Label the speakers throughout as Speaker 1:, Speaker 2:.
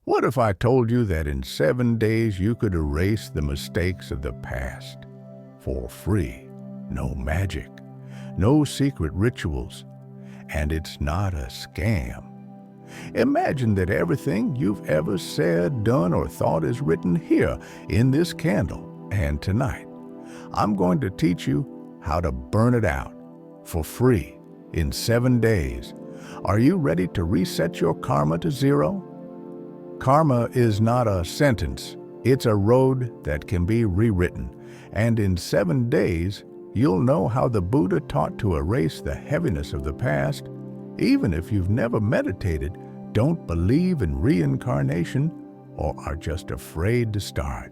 Speaker 1: What if I told you that in 7 days you could erase the mistakes of the past for free? No magic, no secret rituals, and it's not a scam. Imagine that everything you've ever said, done, or thought is written here in this candle, and tonight I'm going to teach you how to burn it out for free in 7 days. Are you ready to reset your karma to zero? Karma is not a sentence. It's a road that can be rewritten. And in 7 days, you'll know how the Buddha taught to erase the heaviness of the past. Even if you've never meditated, don't believe in reincarnation, or are just afraid to start.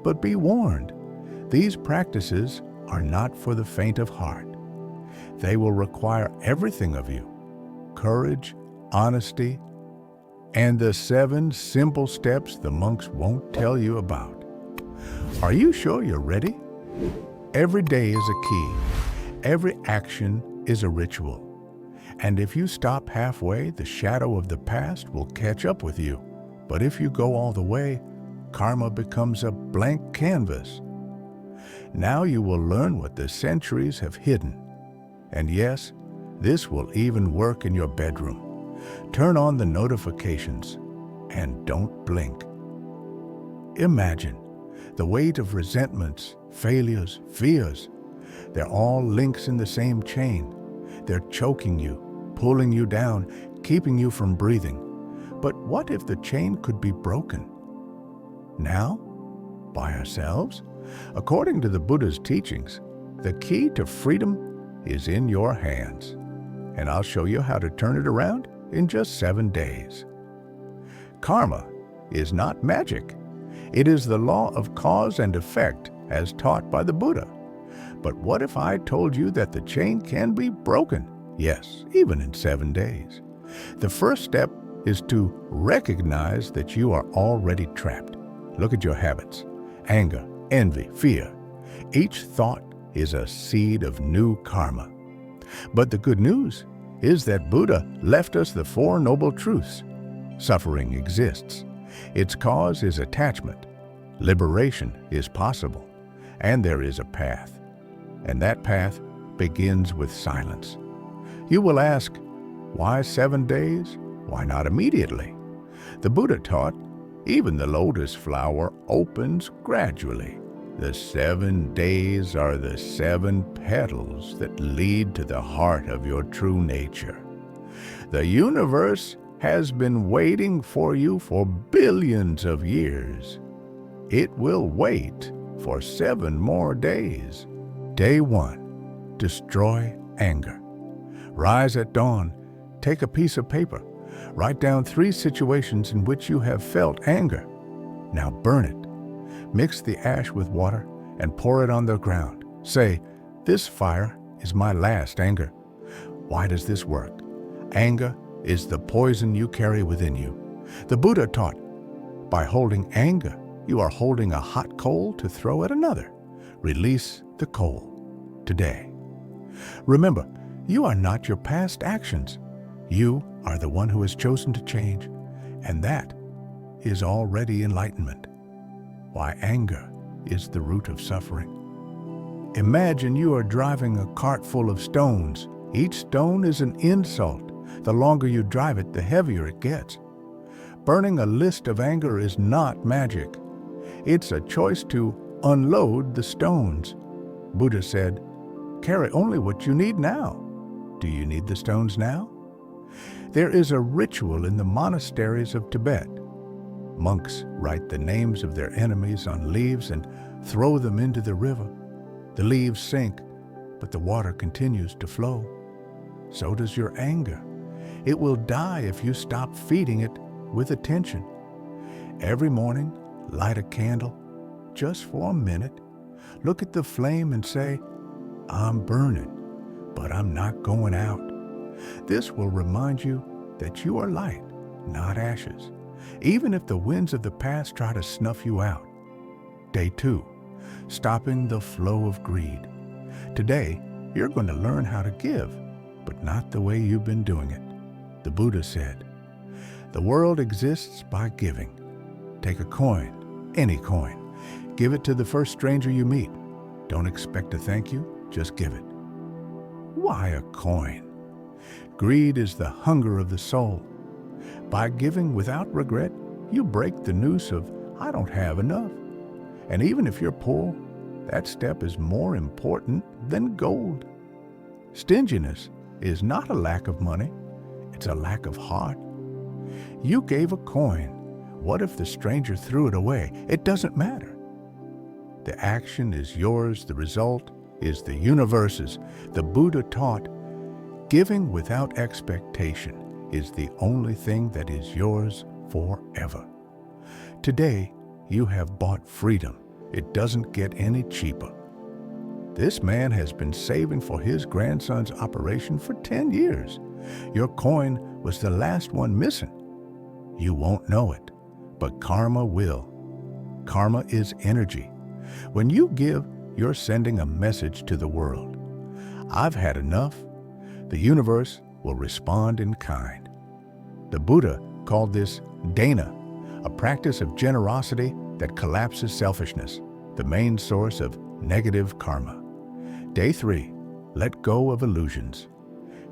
Speaker 1: But be warned, these practices are not for the faint of heart. They will require everything of you: courage, honesty, and the 7 simple steps the monks won't tell you about. Are you sure you're ready? Every day is a key. Every action is a ritual. And if you stop halfway, the shadow of the past will catch up with you. But if you go all the way, karma becomes a blank canvas. Now you will learn what the centuries have hidden. And yes, this will even work in your bedroom. Turn on the notifications and don't blink. Imagine the weight of resentments, failures, fears. They're all links in the same chain. They're choking you, pulling you down, keeping you from breathing. But what if the chain could be broken? Now, by ourselves? According to the Buddha's teachings, the key to freedom is in your hands. And I'll show you how to turn it around in just 7 days. Karma is not magic. It is the law of cause and effect as taught by the Buddha. But what if I told you that the chain can be broken? Yes, even in 7 days. The first step is to recognize that you are already trapped. Look at your habits: anger, envy, fear. Each thought is a seed of new karma. But the good news is that Buddha left us the 4 noble truths. Suffering exists. Its cause is attachment. Liberation is possible. And there is a path. And that path begins with silence. You will ask, why 7 days? Why not immediately? The Buddha taught, even the lotus flower opens gradually. The 7 days are the 7 petals that lead to the heart of your true nature. The universe has been waiting for you for billions of years. It will wait for 7 more days. Day 1, destroy anger. Rise at dawn, take a piece of paper, write down 3 situations in which you have felt anger. Now burn it. Mix the ash with water and pour it on the ground. Say, this fire is my last anger. Why does this work? Anger is the poison you carry within you. The Buddha taught, by holding anger, you are holding a hot coal to throw at another. Release the coal today. Remember, you are not your past actions. You are the one who has chosen to change, and that is already enlightenment. Why anger is the root of suffering. Imagine you are driving a cart full of stones. Each stone is an insult. The longer you drive it, the heavier it gets. Burning a list of anger is not magic. It's a choice to unload the stones. Buddha said, carry only what you need now. Do you need the stones now? There is a ritual in the monasteries of Tibet. Monks write the names of their enemies on leaves and throw them into the river. The leaves sink, but the water continues to flow. So does your anger. It will die if you stop feeding it with attention. Every morning, light a candle, just for a minute. Look at the flame and say, I'm burning, but I'm not going out. This will remind you that you are light, not ashes, even if the winds of the past try to snuff you out. Day 2, stopping the flow of greed. Today, you're going to learn how to give, but not the way you've been doing it. The Buddha said, The world exists by giving. Take a coin, any coin. Give it to the first stranger you meet. Don't expect a thank you, just give it. Why a coin? Greed is the hunger of the soul. By giving without regret, you break the noose of, I don't have enough. And even if you're poor, that step is more important than gold. Stinginess is not a lack of money, it's a lack of heart. You gave a coin. What if the stranger threw it away? It doesn't matter. The action is yours, the result is the universe's. The Buddha taught, giving without expectation is the only thing that is yours forever. Today, you have bought freedom. It doesn't get any cheaper. This man has been saving for his grandson's operation for 10 years. Your coin was the last one missing. You won't know it, but karma will. Karma is energy. When you give, you're sending a message to the world. I've had enough. The universe will respond in kind. The Buddha called this dana, a practice of generosity that collapses selfishness, the main source of negative karma. Day 3, let go of illusions.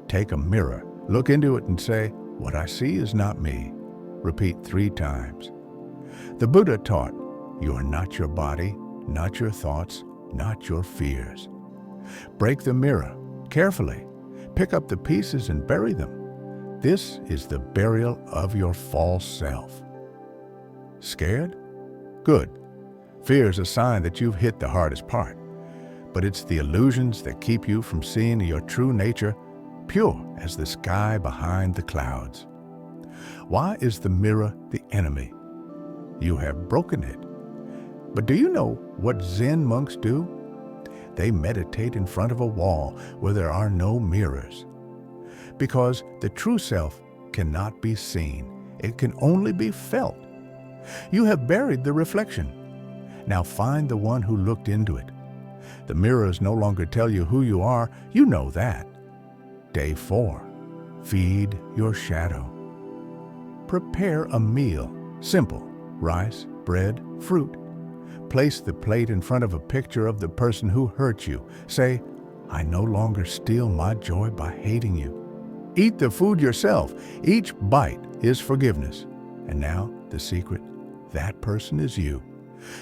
Speaker 1: Take a mirror, look into it and say, what I see is not me. Repeat 3 times. The Buddha taught, you are not your body, not your thoughts, not your fears. Break the mirror carefully. Pick up the pieces and bury them. This is the burial of your false self. Scared? Good. Fear is a sign that you've hit the hardest part. But it's the illusions that keep you from seeing your true nature, pure as the sky behind the clouds. Why is the mirror the enemy? You have broken it. But do you know what Zen monks do? They meditate in front of a wall where there are no mirrors. Because the true self cannot be seen. It can only be felt. You have buried the reflection. Now find the one who looked into it. The mirrors no longer tell you who you are. You know that. Day 4. Feed your shadow. Prepare a meal. Simple. Rice, bread, fruit. Place the plate in front of a picture of the person who hurt you. Say, I no longer steal my joy by hating you. Eat the food yourself. Each bite is forgiveness. And now, the secret, that person is you.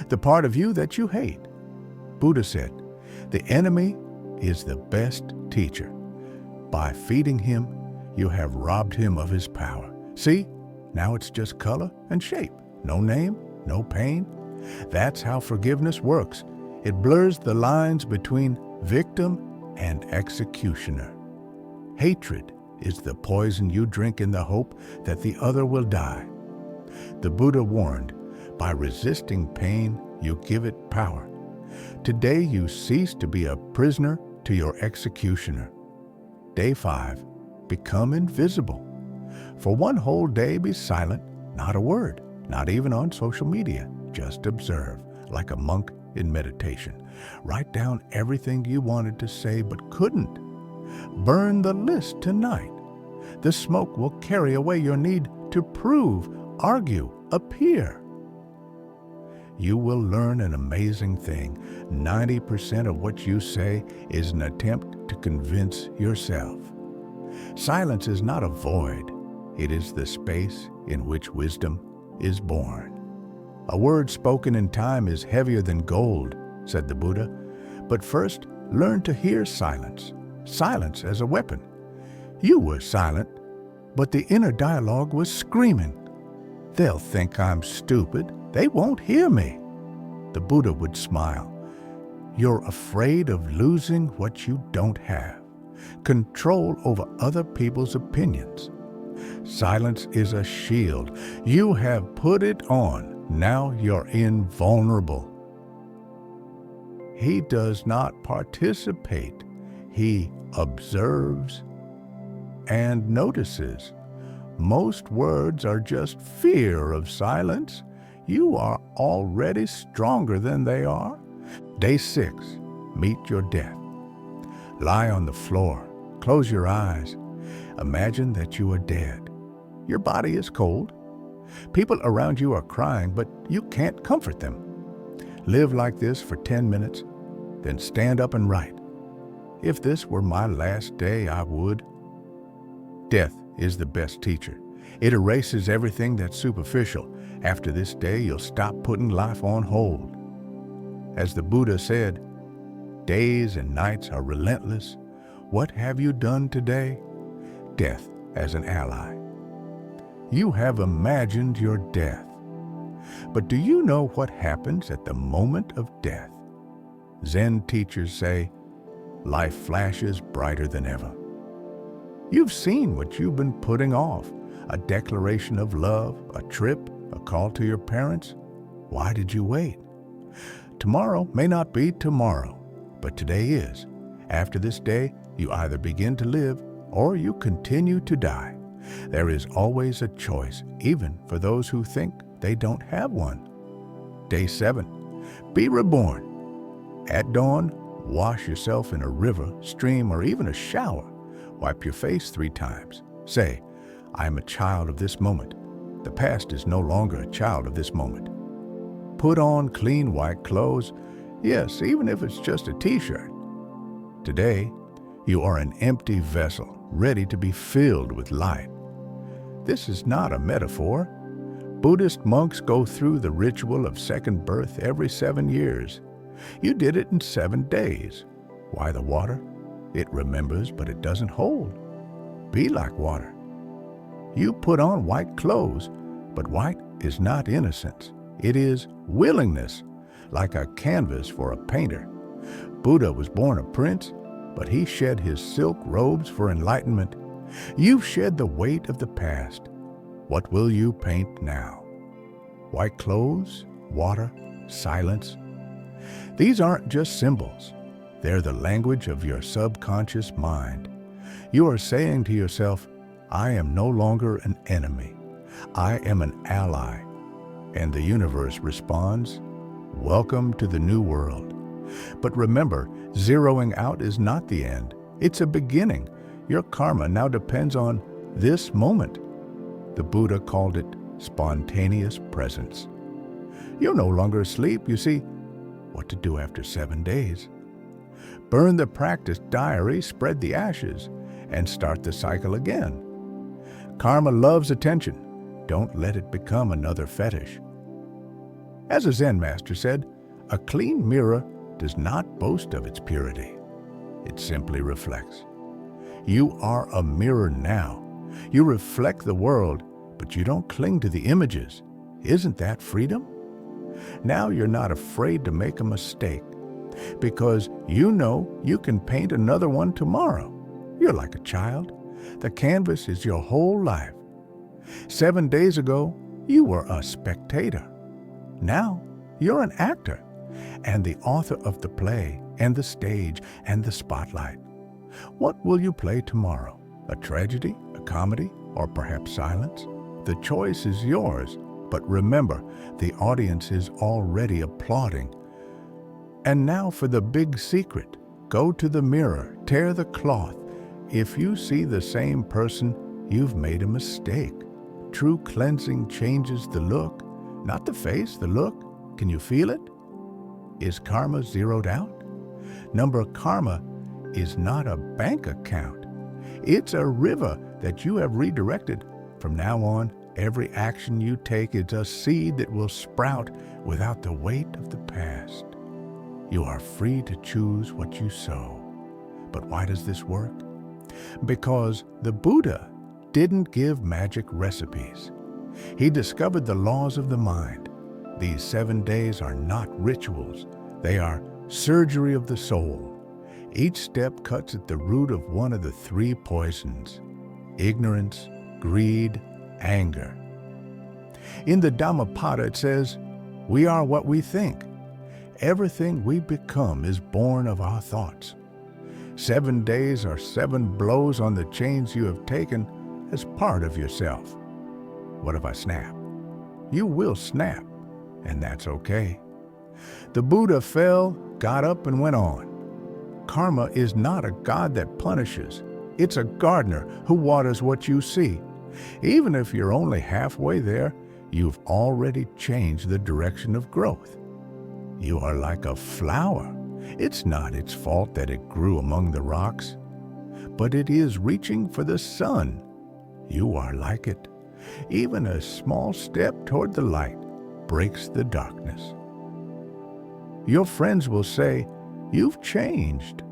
Speaker 1: The part of you that you hate. Buddha said, the enemy is the best teacher. By feeding him, you have robbed him of his power. See, now it's just color and shape. No name, no pain. That's how forgiveness works. It blurs the lines between victim and executioner. Hatred is the poison you drink in the hope that the other will die. The Buddha warned, by resisting pain, you give it power. Today you cease to be a prisoner to your executioner. Day 5, become invisible. For one whole day be silent, not a word, not even on social media. Just observe, like a monk in meditation. Write down everything you wanted to say but couldn't. Burn the list tonight. The smoke will carry away your need to prove, argue, appear. You will learn an amazing thing. 90% of what you say is an attempt to convince yourself. Silence is not a void. It is the space in which wisdom is born. A word spoken in time is heavier than gold, said the Buddha. But first, learn to hear silence. Silence as a weapon. You were silent, but the inner dialogue was screaming. They'll think I'm stupid. They won't hear me. The Buddha would smile. You're afraid of losing what you don't have. Control over other people's opinions. Silence is a shield. You have put it on. Now you're invulnerable. He does not participate. He observes and notices. Most words are just fear of silence. You are already stronger than they are. Day 6, meet your death. Lie on the floor. Close your eyes. Imagine that you are dead. your body is cold. People around you are crying, but you can't comfort them. Live like this for 10 minutes, then stand up and write. If this were my last day, I would. Death is the best teacher. It erases everything that's superficial. After this day, you'll stop putting life on hold. As the Buddha said, days and nights are relentless. What have you done today? Death as an ally. You have imagined your death. But do you know what happens at the moment of death? Zen teachers say, life flashes brighter than ever. You've seen what you've been putting off, a declaration of love, a trip, a call to your parents. Why did you wait? Tomorrow may not be tomorrow, but today is. After this day, you either begin to live or you continue to die. There is always a choice, even for those who think they don't have one. Day 7. Be reborn. At dawn, wash yourself in a river, stream, or even a shower. Wipe your face 3 times. Say, I am a child of this moment. The past is no longer a child of this moment. Put on clean white clothes. Yes, even if it's just a t-shirt. Today, you are an empty vessel, ready to be filled with light. This is not a metaphor. Buddhist monks go through the ritual of second birth every 7 years. You did it in 7 days. Why the water? It remembers, but it doesn't hold. Be like water. You put on white clothes, but white is not innocence. It is willingness, like a canvas for a painter. Buddha was born a prince, but he shed his silk robes for enlightenment. You've shed the weight of the past. What will you paint now? White clothes, water, silence. These aren't just symbols. They're the language of your subconscious mind. You are saying to yourself, I am no longer an enemy. I am an ally. And the universe responds, welcome to the new world. But remember, zeroing out is not the end. It's a beginning. Your karma now depends on this moment. The Buddha called it spontaneous presence. You're no longer asleep, you see. What to do after 7 days? Burn the practice diary, spread the ashes, and start the cycle again. Karma loves attention. Don't let it become another fetish. As a Zen master said, a clean mirror does not boast of its purity. It simply reflects. You are a mirror now. You reflect the world, but you don't cling to the images. Isn't that freedom? Now you're not afraid to make a mistake, because you know you can paint another one tomorrow. You're like a child. The canvas is your whole life. 7 days ago, you were a spectator. Now you're an actor and the author of the play and the stage and the spotlight. What will you play tomorrow? A tragedy, a comedy, or perhaps silence? The choice is yours, but remember, the audience is already applauding. And now for the big secret. Go to the mirror, tear the cloth. If you see the same person, you've made a mistake. True cleansing changes the look, not the face, the look. Can you feel it? Is karma zeroed out? Number karma is not a bank account. It's a river that you have redirected. From now on, every action you take is a seed that will sprout without the weight of the past. You are free to choose what you sow. But why does this work? Because the Buddha didn't give magic recipes. He discovered the laws of the mind. These 7 days are not rituals. They are surgery of the soul. Each step cuts at the root of one of the 3 poisons: ignorance, greed, anger. In the Dhammapada it says, we are what we think. Everything we become is born of our thoughts. 7 days are 7 blows on the chains you have taken as part of yourself. What if I snap? You will snap, and that's okay. The Buddha fell, got up, and went on. Karma is not a God that punishes. It's a gardener who waters what you see. Even if you're only halfway there, you've already changed the direction of growth. You are like a flower. It's not its fault that it grew among the rocks, but it is reaching for the sun. You are like it. Even a small step toward the light breaks the darkness. Your friends will say, "You've changed."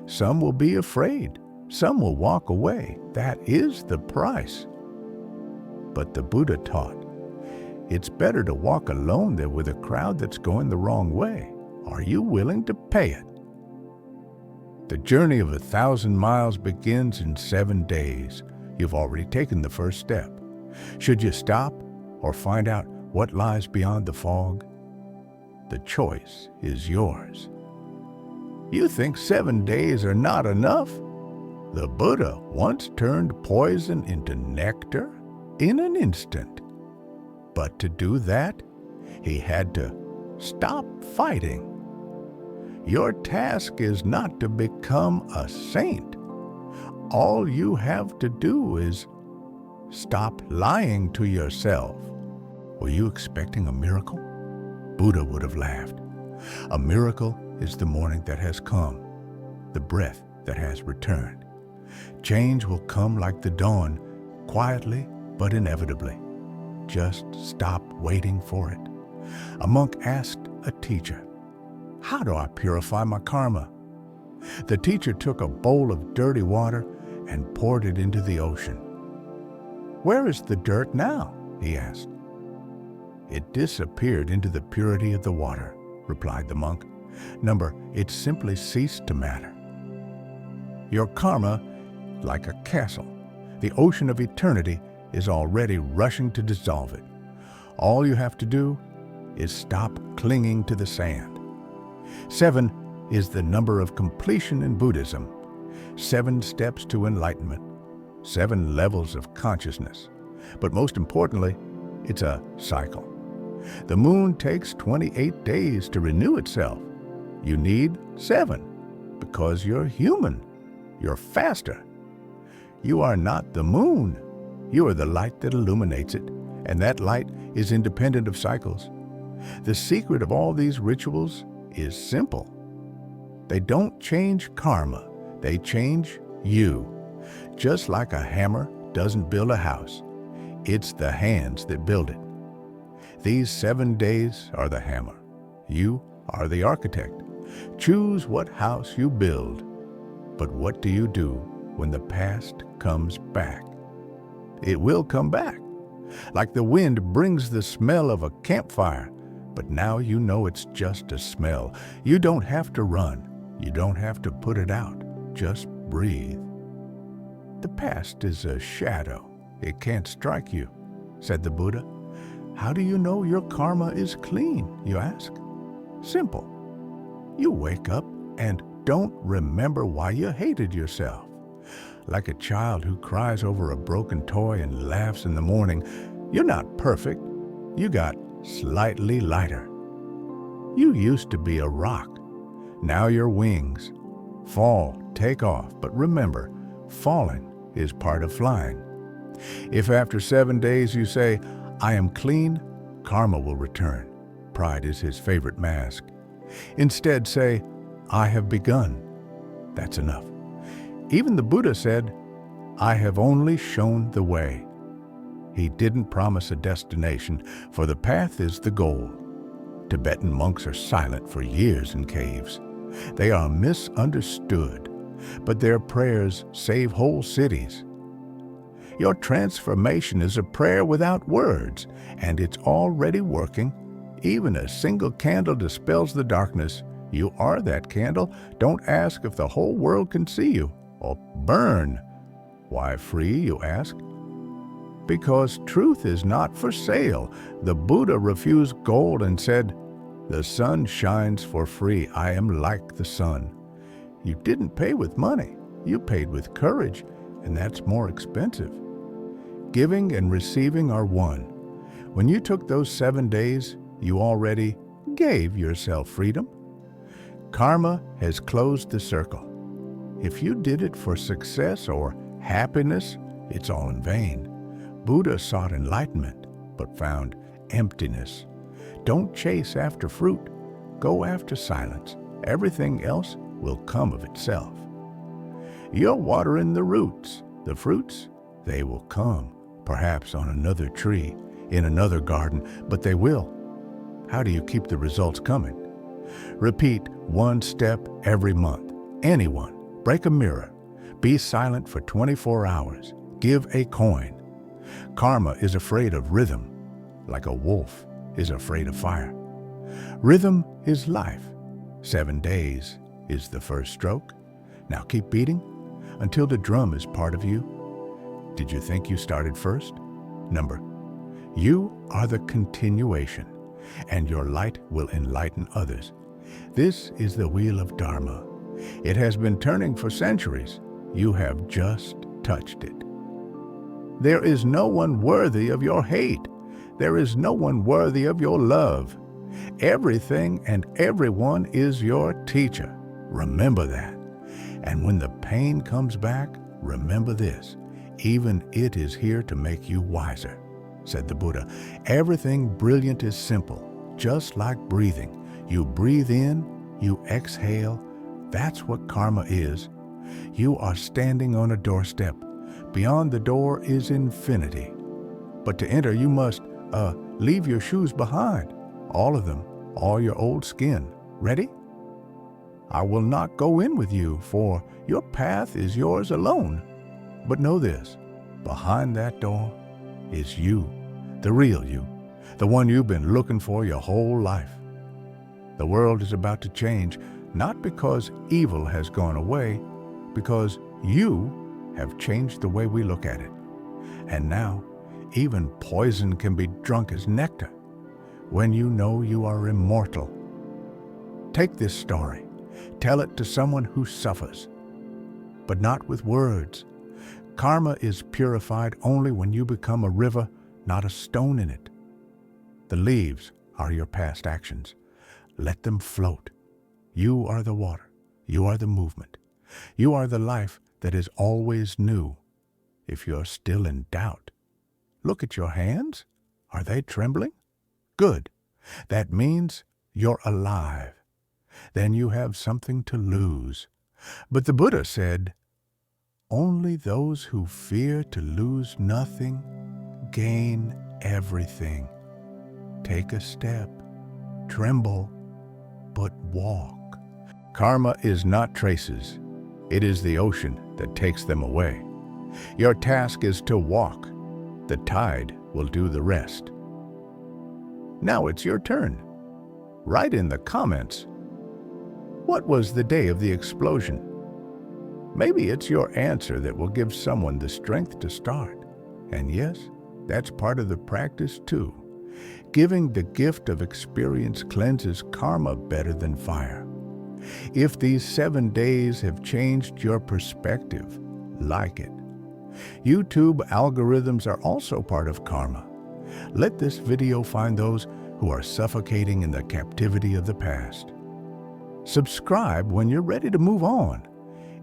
Speaker 1: Some will be afraid. Some will walk away. That is the price. But the Buddha taught, it's better to walk alone than with a crowd that's going the wrong way. Are you willing to pay it? The journey of 1,000 miles begins in 7 days. You've already taken the first step. Should you stop or find out what lies beyond the fog? The choice is yours. You think 7 days are not enough? The Buddha once turned poison into nectar in an instant. But to do that, he had to stop fighting. Your task is not to become a saint. All you have to do is stop lying to yourself. Were you expecting a miracle? Buddha would have laughed. A miracle is the morning that has come, the breath that has returned. Change will come like the dawn, quietly but inevitably. Just stop waiting for it. A monk asked a teacher, "How do I purify my karma?" The teacher took a bowl of dirty water and poured it into the ocean. "Where is the dirt now?" he asked. "It disappeared into the purity of the water," replied the monk. It simply ceased to matter. Your karma, like a castle, the ocean of eternity, is already rushing to dissolve it. All you have to do is stop clinging to the sand. 7 is the number of completion in Buddhism. 7 steps to enlightenment. 7 levels of consciousness. But most importantly, it's a cycle. The moon takes 28 days to renew itself. You need 7 because you're human. You're faster. You are not the moon. You are the light that illuminates it, and that light is independent of cycles. The secret of all these rituals is simple. They don't change karma, they change you. Just like a hammer doesn't build a house, it's the hands that build it. These 7 days are the hammer. You are the architect. Choose what house you build. But what do you do when the past comes back? It will come back. Like the wind brings the smell of a campfire, but now you know it's just a smell. You don't have to run. You don't have to put it out. Just breathe. The past is a shadow. It can't strike you, said the Buddha. How do you know your karma is clean, you ask? Simple. You wake up and don't remember why you hated yourself. Like a child who cries over a broken toy and laughs in the morning, you're not perfect. You got slightly lighter. You used to be a rock. Now you're wings. Fall, take off, but remember, falling is part of flying. If after 7 days you say, "I am clean," karma will return. Pride is his favorite mask. Instead say, "I have begun." That's enough. Even the Buddha said, "I have only shown the way." He didn't promise a destination, for the path is the goal. Tibetan monks are silent for years in caves. They are misunderstood, but their prayers save whole cities. Your transformation is a prayer without words, and it's already working. Even a single candle dispels the darkness. You are that candle. Don't ask if the whole world can see you. Or burn. Why free, you ask? Because truth is not for sale. The Buddha refused gold and said, "The sun shines for free. I am like the sun." You didn't pay with money. You paid with courage, and that's more expensive. Giving and receiving are one. When you took those 7 days, you already gave yourself freedom. Karma has closed the circle. If you did it for success or happiness, it's all in vain. Buddha sought enlightenment, but found emptiness. Don't chase after fruit. Go after silence. Everything else will come of itself. You're watering the roots. The fruits, they will come, perhaps on another tree, in another garden, but they will. How do you keep the results coming? Repeat one step every month. Anyone. Break a mirror. Be silent for 24 hours. Give a coin. Karma is afraid of rhythm, like a wolf is afraid of fire. Rhythm is life. 7 days is the first stroke. Now keep beating until the drum is part of you. Did you think you started first? Remember, you are the continuation, and your light will enlighten others. This is the wheel of Dharma. It has been turning for centuries. You have just touched it. There is no one worthy of your hate. There is no one worthy of your love. Everything and everyone is your teacher. Remember that. And when the pain comes back, remember this. Even it is here to make you wiser, said the Buddha. Everything brilliant is simple, just like breathing. You breathe in, you exhale. That's what karma is. You are standing on a doorstep. Beyond the door is infinity. But to enter, you must leave your shoes behind. All of them, all your old skin. Ready? I will not go in with you, for your path is yours alone. But know this, behind that door is you, the real you, the one you've been looking for your whole life. The world is about to change, not because evil has gone away, because you have changed the way we look at it. And now, even poison can be drunk as nectar when you know you are immortal. Take this story. Tell it to someone who suffers, but not with words. Karma is purified only when you become a river, not a stone in it. The leaves are your past actions. Let them float. You are the water. You are the movement. You are the life that is always new. If you're still in doubt, look at your hands. Are they trembling? Good. That means you're alive. Then you have something to lose. But the Buddha said, only those who fear to lose nothing gain everything. Take a step, tremble, but walk. Karma is not traces. It is the ocean that takes them away. Your task is to walk. The tide will do the rest. Now it's your turn. Write in the comments, what was the day of the explosion? Maybe it's your answer that will give someone the strength to start. And yes, that's part of the practice too. Giving the gift of experience cleanses karma better than fire. If these 7 days have changed your perspective, like it. YouTube algorithms are also part of karma. Let this video find those who are suffocating in the captivity of the past. Subscribe when you're ready to move on.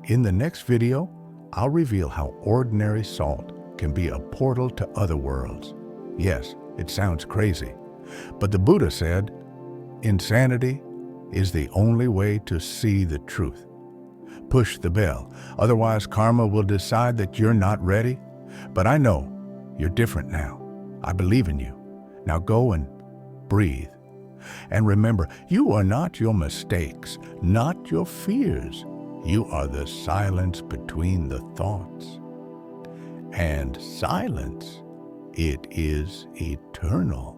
Speaker 1: In the next video, I'll reveal how ordinary salt can be a portal to other worlds. Yes, it sounds crazy, but the Buddha said, insanity is the only way to see the truth. Push the bell, otherwise karma will decide that you're not ready. But I know you're different now. I believe in you. Now go and breathe. And remember, you are not your mistakes, not your fears. You are the silence between the thoughts. And silence, it is eternal.